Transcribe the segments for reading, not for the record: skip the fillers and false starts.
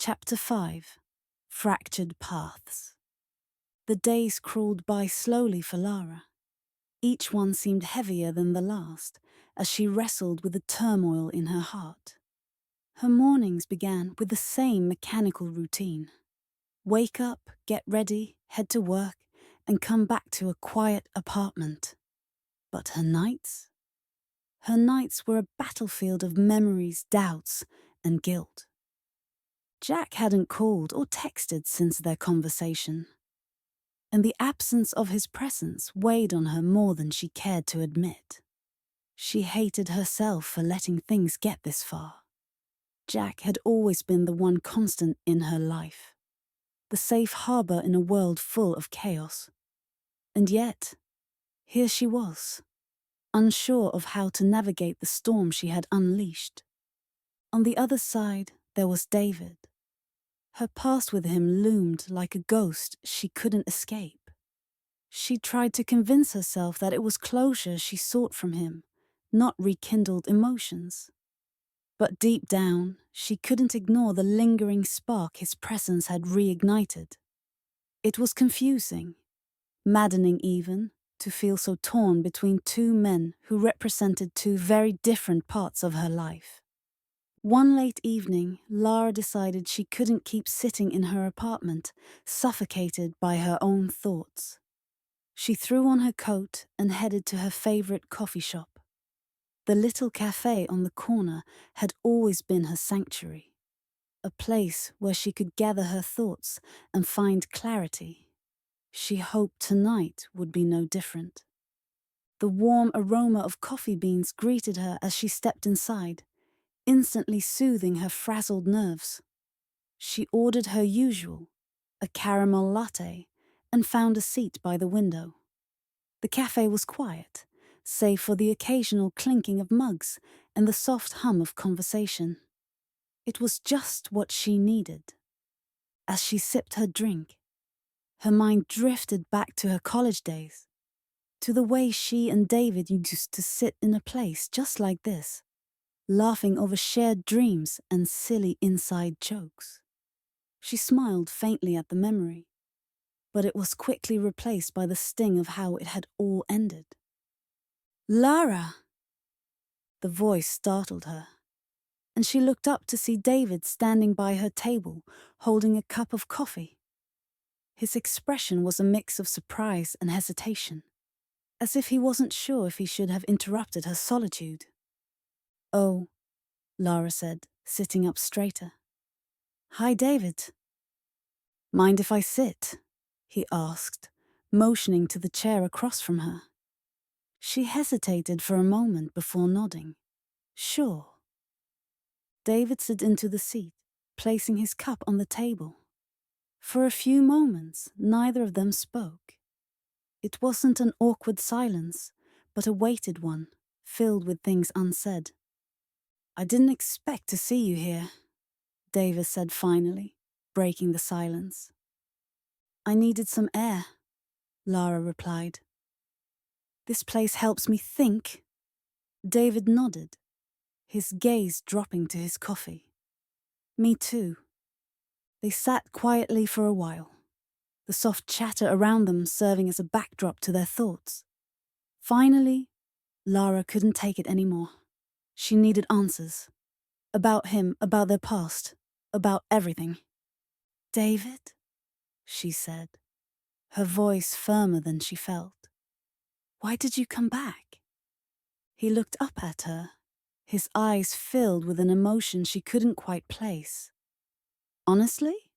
Chapter 5. Fractured Paths. The days crawled by slowly for Lara. Each one seemed heavier than the last, as she wrestled with the turmoil in her heart. Her mornings began with the same mechanical routine. Wake up, get ready, head to work, and come back to a quiet apartment. But her nights? Her nights were a battlefield of memories, doubts, and guilt. Jack hadn't called or texted since their conversation, and the absence of his presence weighed on her more than she cared to admit. She hated herself for letting things get this far. Jack had always been the one constant in her life, the safe harbor in a world full of chaos. And yet, here she was, unsure of how to navigate the storm she had unleashed. On the other side, there was David. Her past with him loomed like a ghost she couldn't escape. She tried to convince herself that it was closure she sought from him, not rekindled emotions. But deep down, she couldn't ignore the lingering spark his presence had reignited. It was confusing, maddening even, to feel so torn between two men who represented two very different parts of her life. One late evening, Lara decided she couldn't keep sitting in her apartment, suffocated by her own thoughts. She threw on her coat and headed to her favorite coffee shop. The little cafe on the corner had always been her sanctuary, a place where she could gather her thoughts and find clarity. She hoped tonight would be no different. The warm aroma of coffee beans greeted her as she stepped inside, instantly soothing her frazzled nerves. She ordered her usual, a caramel latte, and found a seat by the window. The cafe was quiet, save for the occasional clinking of mugs and the soft hum of conversation. It was just what she needed. As she sipped her drink, her mind drifted back to her college days, to the way she and David used to sit in a place just like this, laughing over shared dreams and silly inside jokes. She smiled faintly at the memory, but it was quickly replaced by the sting of how it had all ended. "Lara!" The voice startled her, and she looked up to see David standing by her table, holding a cup of coffee. His expression was a mix of surprise and hesitation, as if he wasn't sure if he should have interrupted her solitude. "Oh," Lara said, sitting up straighter. "Hi, David." "Mind if I sit?" he asked, motioning to the chair across from her. She hesitated for a moment before nodding. "Sure." David slid into the seat, placing his cup on the table. For a few moments, neither of them spoke. It wasn't an awkward silence, but a weighted one, filled with things unsaid. "I didn't expect to see you here," David said finally, breaking the silence. "I needed some air," Lara replied. "This place helps me think." David nodded, his gaze dropping to his coffee. "Me too." They sat quietly for a while, the soft chatter around them serving as a backdrop to their thoughts. Finally, Lara couldn't take it anymore. She needed answers. About him, about their past, about everything. "David?" she said, her voice firmer than she felt. "Why did you come back?" He looked up at her, his eyes filled with an emotion she couldn't quite place. "Honestly?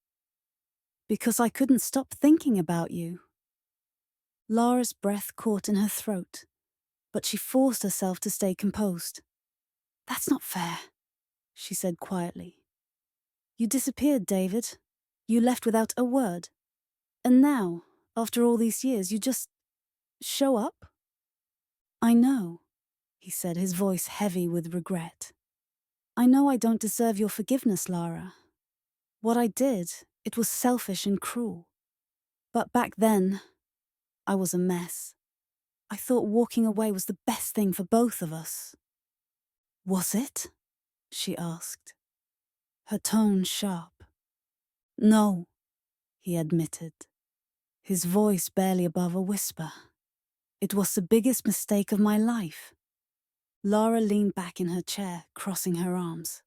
Because I couldn't stop thinking about you." Lara's breath caught in her throat, but she forced herself to stay composed. "That's not fair," she said quietly. "You disappeared, David. You left without a word. And now, after all these years, you just show up?" "I know," he said, his voice heavy with regret. "I know I don't deserve your forgiveness, Lara. What I did, it was selfish and cruel. But back then, I was a mess. I thought walking away was the best thing for both of us." "Was it?" she asked, her tone sharp. No, he admitted, his voice barely above a whisper. It was the biggest mistake of my life. Lara leaned back in her chair, crossing her arms.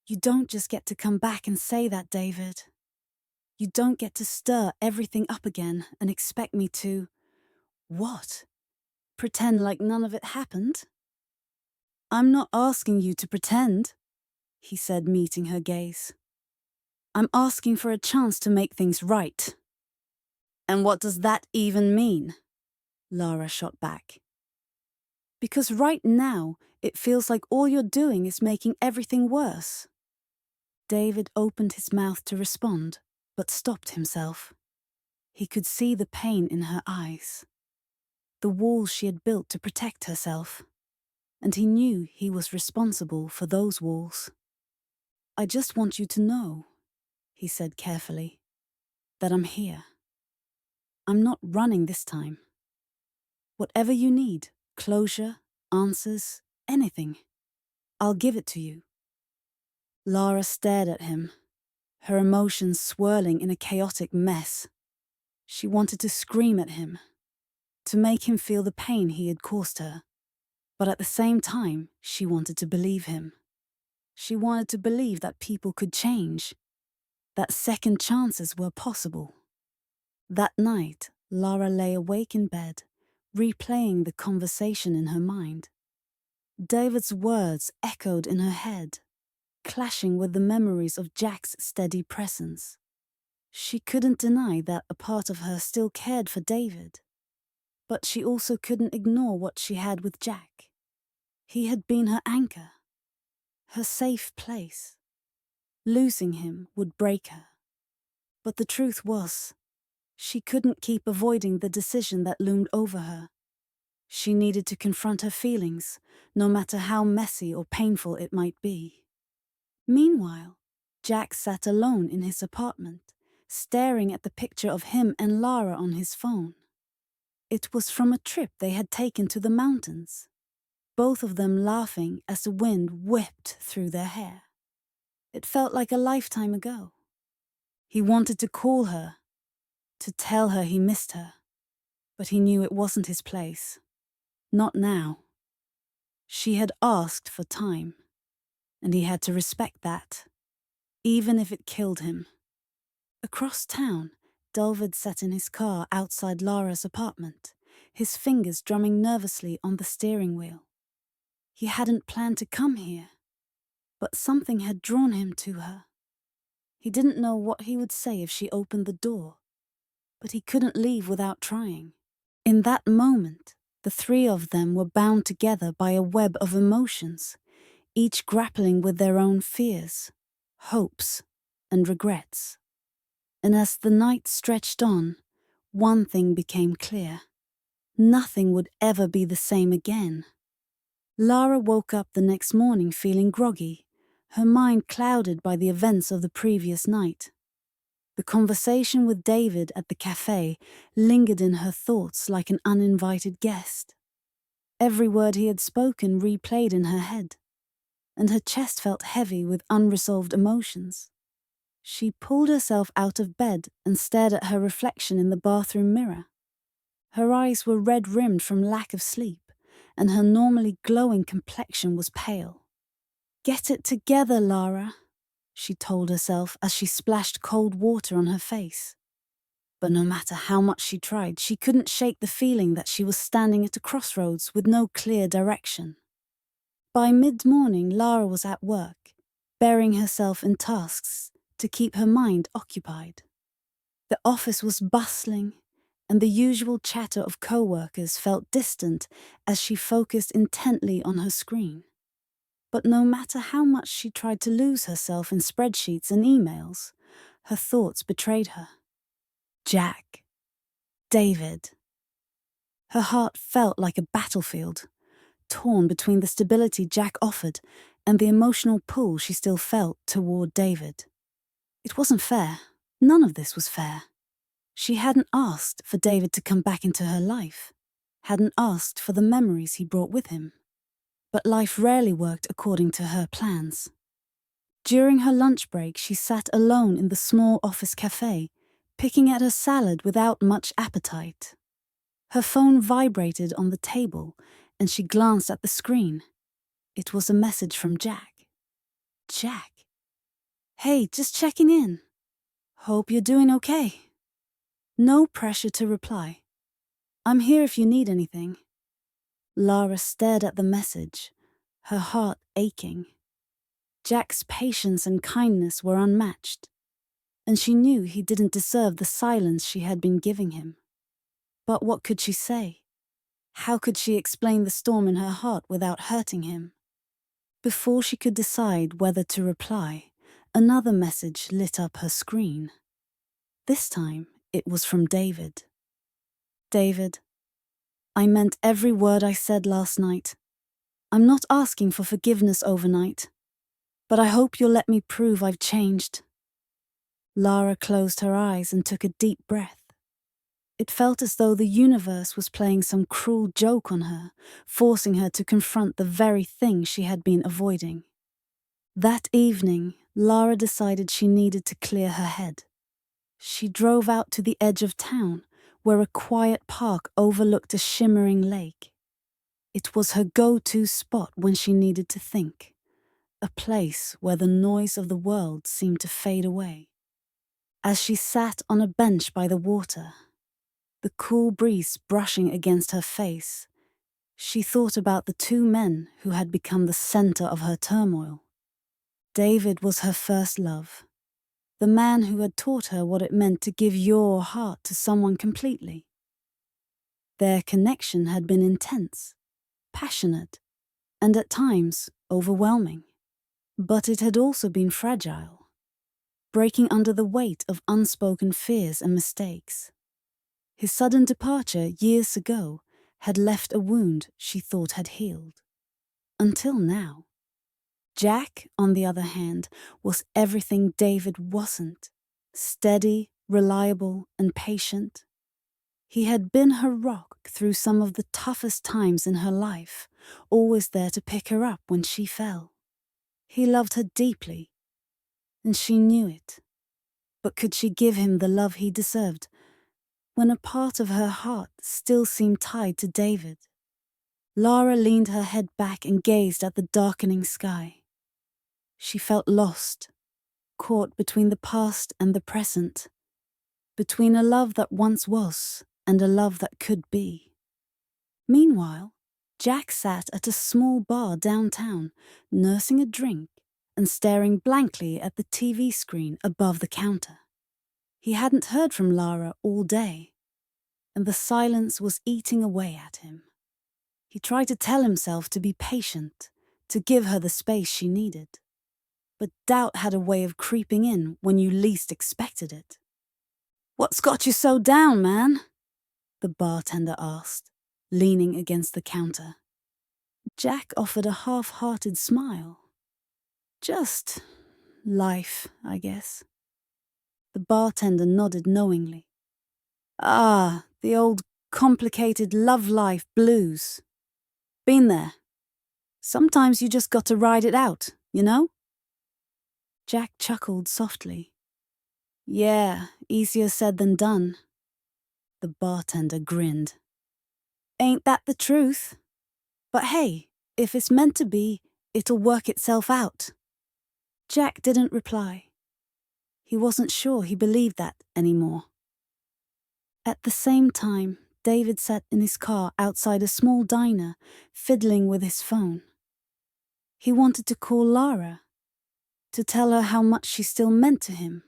You don't just get to come back and say that, David. You don't get to stir everything up again and expect me to… What? Pretend like none of it happened? I'm not asking you to pretend, he said, meeting her gaze. I'm asking for a chance to make things right. And what does that even mean? Lara shot back. Because right now, it feels like all you're doing is making everything worse. David opened his mouth to respond, but stopped himself. He could see the pain in her eyes, the walls she had built to protect herself, and he knew he was responsible for those walls. I just want you to know, he said carefully, that I'm here. I'm not running this time. Whatever you need, closure, answers, anything, I'll give it to you. Lara stared at him, her emotions swirling in a chaotic mess. She wanted to scream at him, to make him feel the pain he had caused her. But at the same time, she wanted to believe him. She wanted to believe that people could change, that second chances were possible. That night, Lara lay awake in bed, replaying the conversation in her mind. David's words echoed in her head, clashing with the memories of Jack's steady presence. She couldn't deny that a part of her still cared for David, but she also couldn't ignore what she had with Jack. He had been her anchor, her safe place. Losing him would break her. But the truth was, she couldn't keep avoiding the decision that loomed over her. She needed to confront her feelings, no matter how messy or painful it might be. Meanwhile, Jack sat alone in his apartment, staring at the picture of him and Lara on his phone. It was from a trip they had taken to the mountains, both of them laughing as the wind whipped through their hair. It felt like a lifetime ago. He wanted to call her, to tell her he missed her, but he knew it wasn't his place. Not now. She had asked for time, and he had to respect that, even if it killed him. Across town, David sat in his car outside Lara's apartment, his fingers drumming nervously on the steering wheel. He hadn't planned to come here, but something had drawn him to her. He didn't know what he would say if she opened the door, but he couldn't leave without trying. In that moment, the three of them were bound together by a web of emotions, each grappling with their own fears, hopes, and regrets. And as the night stretched on, one thing became clear. Nothing would ever be the same again. Lara woke up the next morning feeling groggy, her mind clouded by the events of the previous night. The conversation with David at the cafe lingered in her thoughts like an uninvited guest. Every word he had spoken replayed in her head, and her chest felt heavy with unresolved emotions. She pulled herself out of bed and stared at her reflection in the bathroom mirror. Her eyes were red-rimmed from lack of sleep, and her normally glowing complexion was pale. "Get it together, Lara," she told herself as she splashed cold water on her face. But no matter how much she tried, she couldn't shake the feeling that she was standing at a crossroads with no clear direction. By mid-morning, Lara was at work, burying herself in tasks to keep her mind occupied. The office was bustling, and the usual chatter of co-workers felt distant as she focused intently on her screen. But no matter how much she tried to lose herself in spreadsheets and emails, her thoughts betrayed her. Jack. David. Her heart felt like a battlefield, torn between the stability Jack offered and the emotional pull she still felt toward David. It wasn't fair. None of this was fair. She hadn't asked for David to come back into her life, hadn't asked for the memories he brought with him. But life rarely worked according to her plans. During her lunch break, she sat alone in the small office cafe, picking at her salad without much appetite. Her phone vibrated on the table, and she glanced at the screen. It was a message from Jack. Jack? Hey, just checking in. Hope you're doing okay. No pressure to reply. I'm here if you need anything. Lara stared at the message, her heart aching. Jack's patience and kindness were unmatched, and she knew he didn't deserve the silence she had been giving him. But what could she say? How could she explain the storm in her heart without hurting him? Before she could decide whether to reply, another message lit up her screen. This time, it was from David. David, I meant every word I said last night. I'm not asking for forgiveness overnight, but I hope you'll let me prove I've changed. Lara closed her eyes and took a deep breath. It felt as though the universe was playing some cruel joke on her, forcing her to confront the very thing she had been avoiding. That evening, Lara decided she needed to clear her head. She drove out to the edge of town, where a quiet park overlooked a shimmering lake. It was her go-to spot when she needed to think, a place where the noise of the world seemed to fade away. As she sat on a bench by the water, the cool breeze brushing against her face, she thought about the two men who had become the center of her turmoil. David was her first love, the man who had taught her what it meant to give your heart to someone completely. Their connection had been intense, passionate, and at times overwhelming. But it had also been fragile, breaking under the weight of unspoken fears and mistakes. His sudden departure years ago had left a wound she thought had healed. Until now. Jack, on the other hand, was everything David wasn't. Steady, reliable, and patient. He had been her rock through some of the toughest times in her life, always there to pick her up when she fell. He loved her deeply, and she knew it. But could she give him the love he deserved, when a part of her heart still seemed tied to David? Lara leaned her head back and gazed at the darkening sky. She felt lost, caught between the past and the present, between a love that once was and a love that could be. Meanwhile, Jack sat at a small bar downtown, nursing a drink and staring blankly at the TV screen above the counter. He hadn't heard from Lara all day, and the silence was eating away at him. He tried to tell himself to be patient, to give her the space she needed. But doubt had a way of creeping in when you least expected it. "What's got you so down, man?" the bartender asked, leaning against the counter. Jack offered a half-hearted smile. "Just life, I guess." The bartender nodded knowingly. "Ah, the old complicated love life blues. Been there. Sometimes you just got to ride it out, you know?" Jack chuckled softly. "Yeah, easier said than done." The bartender grinned. "Ain't that the truth? But hey, if it's meant to be, it'll work itself out." Jack didn't reply. He wasn't sure he believed that anymore. At the same time, David sat in his car outside a small diner, fiddling with his phone. He wanted to call Lara, to tell her how much she still meant to him,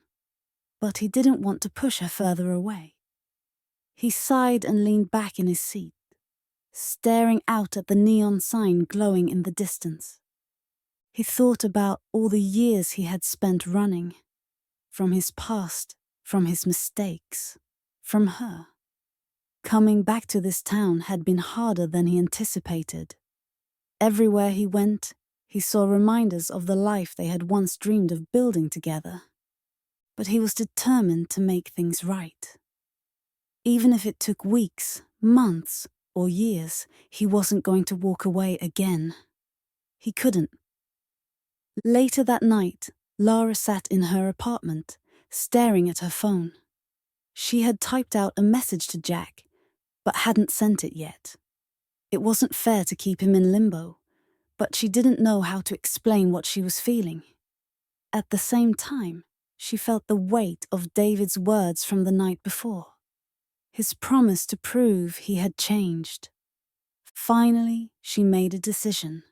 but he didn't want to push her further away. He sighed and leaned back in his seat, staring out at the neon sign glowing in the distance. He thought about all the years he had spent running, from his past, from his mistakes, from her. Coming back to this town had been harder than he anticipated. Everywhere he went, he saw reminders of the life they had once dreamed of building together. But he was determined to make things right. Even if it took weeks, months, or years, he wasn't going to walk away again. He couldn't. Later that night, Lara sat in her apartment, staring at her phone. She had typed out a message to Jack, but hadn't sent it yet. It wasn't fair to keep him in limbo, but she didn't know how to explain what she was feeling. At the same time, she felt the weight of David's words from the night before. His promise to prove he had changed. Finally, she made a decision.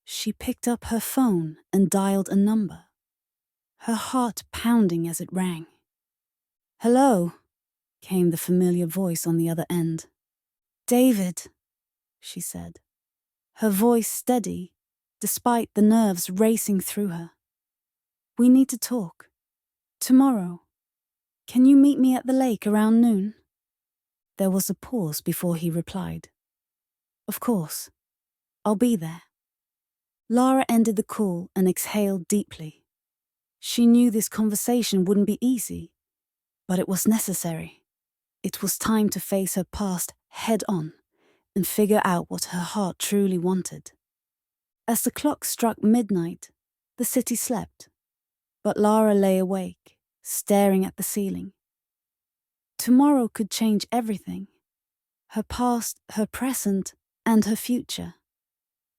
She picked up her phone and dialed a number, her heart pounding as it rang. "Hello," came the familiar voice on the other end. "David," she said, her voice steady, despite the nerves racing through her. "We need to talk. Tomorrow. Can you meet me at the lake around noon?" There was a pause before he replied. "Of course. I'll be there." Lara ended the call and exhaled deeply. She knew this conversation wouldn't be easy, but it was necessary. It was time to face her past head-on and figure out what her heart truly wanted. As the clock struck midnight, the city slept, but Lara lay awake, staring at the ceiling. Tomorrow could change everything. Her past, her present, and her future.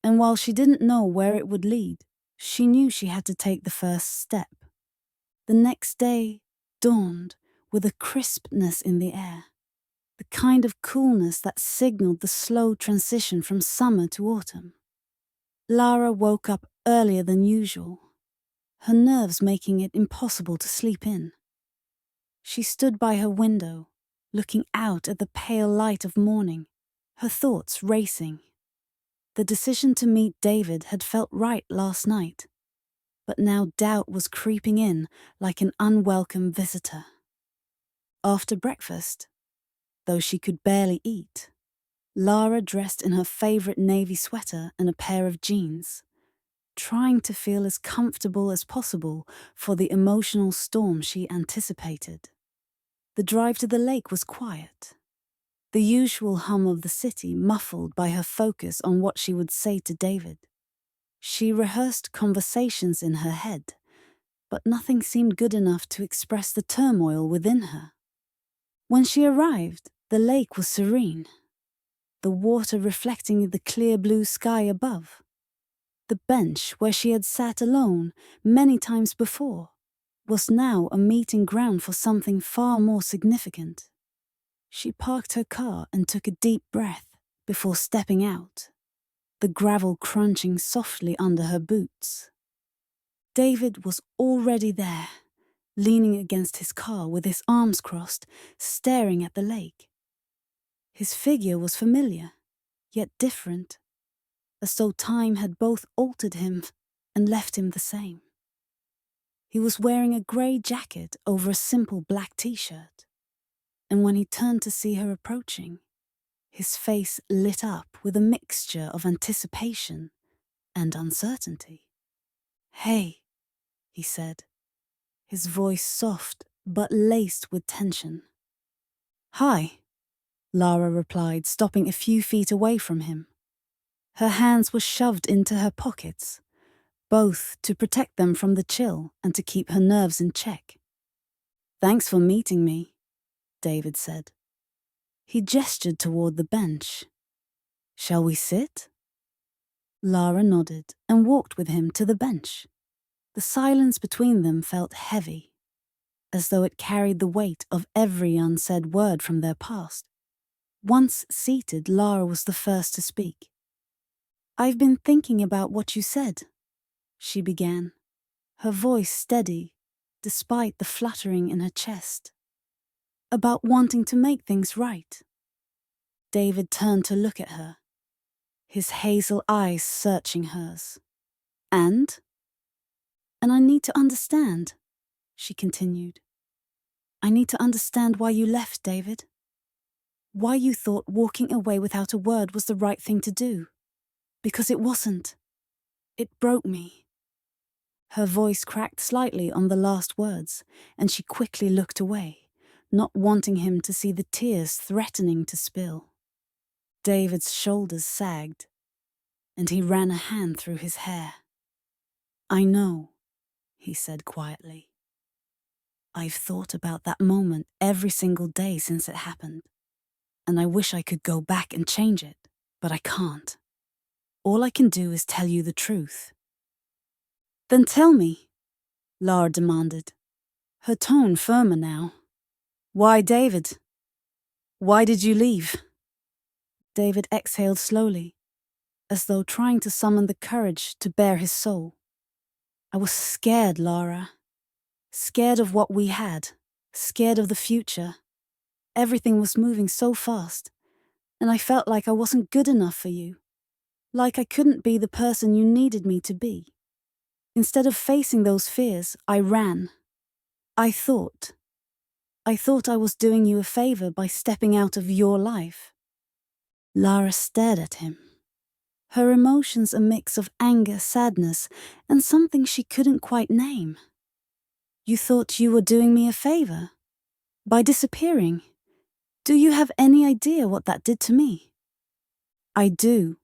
And while she didn't know where it would lead, she knew she had to take the first step. The next day dawned with a crispness in the air, the kind of coolness that signaled the slow transition from summer to autumn. Lara woke up earlier than usual, her nerves making it impossible to sleep in. She stood by her window, looking out at the pale light of morning, her thoughts racing. The decision to meet David had felt right last night, but now doubt was creeping in like an unwelcome visitor. After breakfast, though she could barely eat, Lara dressed in her favorite navy sweater and a pair of jeans, trying to feel as comfortable as possible for the emotional storm she anticipated. The drive to the lake was quiet, the usual hum of the city muffled by her focus on what she would say to David. She rehearsed conversations in her head, but nothing seemed good enough to express the turmoil within her. When she arrived, the lake was serene, the water reflecting the clear blue sky above. The bench where she had sat alone many times before was now a meeting ground for something far more significant. She parked her car and took a deep breath before stepping out, the gravel crunching softly under her boots. David was already there, leaning against his car with his arms crossed, staring at the lake. His figure was familiar, yet different, as though time had both altered him and left him the same. He was wearing a grey jacket over a simple black t-shirt, and when he turned to see her approaching, his face lit up with a mixture of anticipation and uncertainty. "Hey," he said, his voice soft but laced with tension. "Hi," Lara replied, stopping a few feet away from him. Her hands were shoved into her pockets, both to protect them from the chill and to keep her nerves in check. "Thanks for meeting me," David said. He gestured toward the bench. "Shall we sit?" Lara nodded and walked with him to the bench. The silence between them felt heavy, as though it carried the weight of every unsaid word from their past. Once seated, Lara was the first to speak. "I've been thinking about what you said," she began, her voice steady, despite the fluttering in her chest. "About wanting to make things right." David turned to look at her, his hazel eyes searching hers. And I need to understand," she continued. "I need to understand why you left, David. Why you thought walking away without a word was the right thing to do. Because it wasn't. It broke me." Her voice cracked slightly on the last words, and she quickly looked away, not wanting him to see the tears threatening to spill. David's shoulders sagged, and he ran a hand through his hair. "I know," he said quietly. I've thought about that moment every single day since it happened, and I wish I could go back and change it, but I can't. All I can do is tell you the truth. Then tell me, Lara demanded, her tone firmer now. Why, David? Why did you leave? David exhaled slowly, as though trying to summon the courage to bare his soul. I was scared, Lara. Scared of what we had. Scared of the future. Everything was moving so fast, and I felt like I wasn't good enough for you. Like I couldn't be the person you needed me to be. Instead of facing those fears, I ran. I thought I was doing you a favor by stepping out of your life. Lara stared at him. Her emotions a mix of anger, sadness, and something she couldn't quite name. You thought you were doing me a favor? By disappearing? Do you have any idea what that did to me? I do,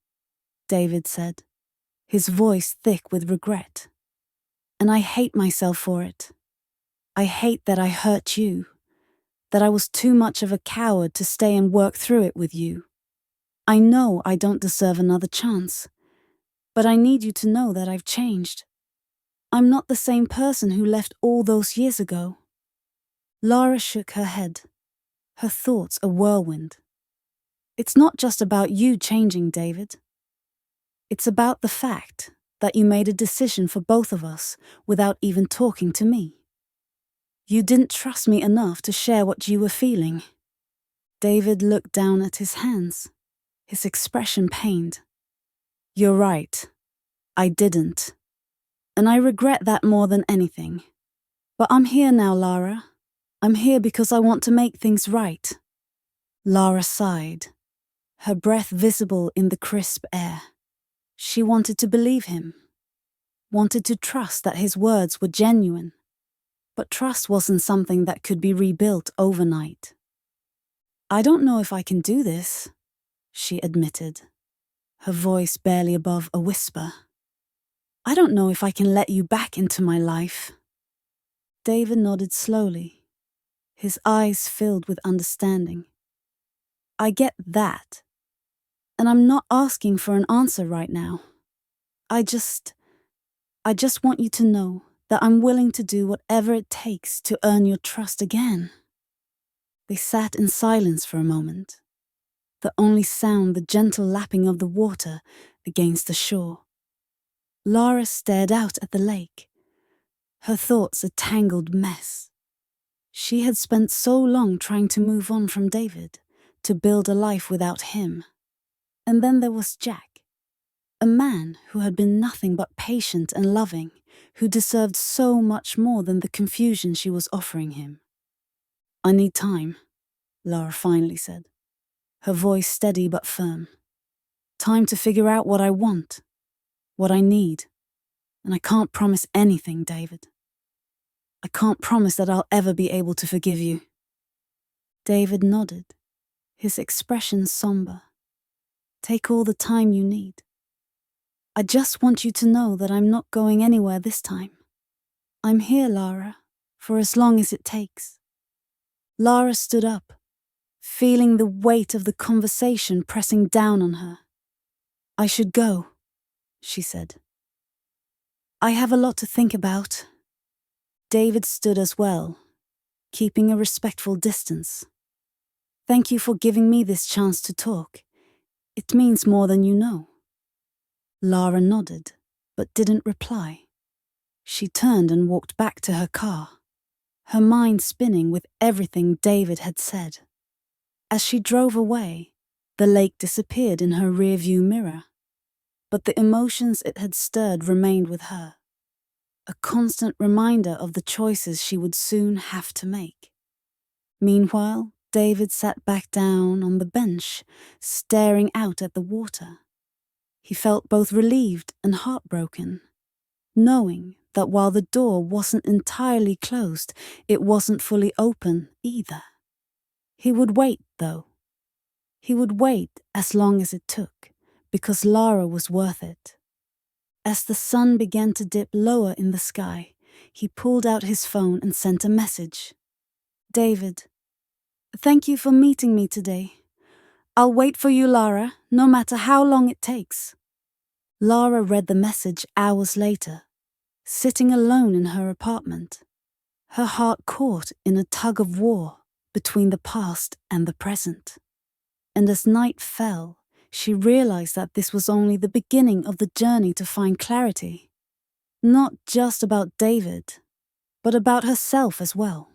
David said, his voice thick with regret. And I hate myself for it. I hate that I hurt you, that I was too much of a coward to stay and work through it with you. I know I don't deserve another chance, but I need you to know that I've changed. I'm not the same person who left all those years ago. Lara shook her head, her thoughts a whirlwind. It's not just about you changing, David. It's about the fact that you made a decision for both of us without even talking to me. You didn't trust me enough to share what you were feeling. David looked down at his hands, his expression pained. You're right. I didn't. And I regret that more than anything. But I'm here now, Lara. I'm here because I want to make things right. Lara sighed, her breath visible in the crisp air. She wanted to believe him, wanted to trust that his words were genuine. But trust wasn't something that could be rebuilt overnight. I don't know if I can do this, she admitted, her voice barely above a whisper. I don't know if I can let you back into my life. David nodded slowly, his eyes filled with understanding. I get that, and I'm not asking for an answer right now. I just want you to know that I'm willing to do whatever it takes to earn your trust again. They sat in silence for a moment, the only sound the gentle lapping of the water against the shore. Lara stared out at the lake, her thoughts a tangled mess. She had spent so long trying to move on from David, to build a life without him. And then there was Jack, a man who had been nothing but patient and loving, who deserved so much more than the confusion she was offering him. I need time, Lara finally said, her voice steady but firm. Time to figure out what I want, what I need. And I can't promise anything, David. I can't promise that I'll ever be able to forgive you. David nodded, his expression somber. Take all the time you need. I just want you to know that I'm not going anywhere this time. I'm here, Lara, for as long as it takes. Lara stood up, feeling the weight of the conversation pressing down on her. I should go, she said. I have a lot to think about. David stood as well, keeping a respectful distance. Thank you for giving me this chance to talk. It means more than you know. Lara nodded, but didn't reply. She turned and walked back to her car, her mind spinning with everything David had said. As she drove away, the lake disappeared in her rearview mirror, but the emotions it had stirred remained with her, a constant reminder of the choices she would soon have to make. Meanwhile, David sat back down on the bench, staring out at the water. He felt both relieved and heartbroken, knowing that while the door wasn't entirely closed, it wasn't fully open either. He would wait, though. He would wait as long as it took, because Lara was worth it. As the sun began to dip lower in the sky, he pulled out his phone and sent a message. David, thank you for meeting me today. I'll wait for you, Lara, no matter how long it takes. Lara read the message hours later, sitting alone in her apartment, her heart caught in a tug of war between the past and the present. And as night fell, she realized that this was only the beginning of the journey to find clarity. Not just about David, but about herself as well.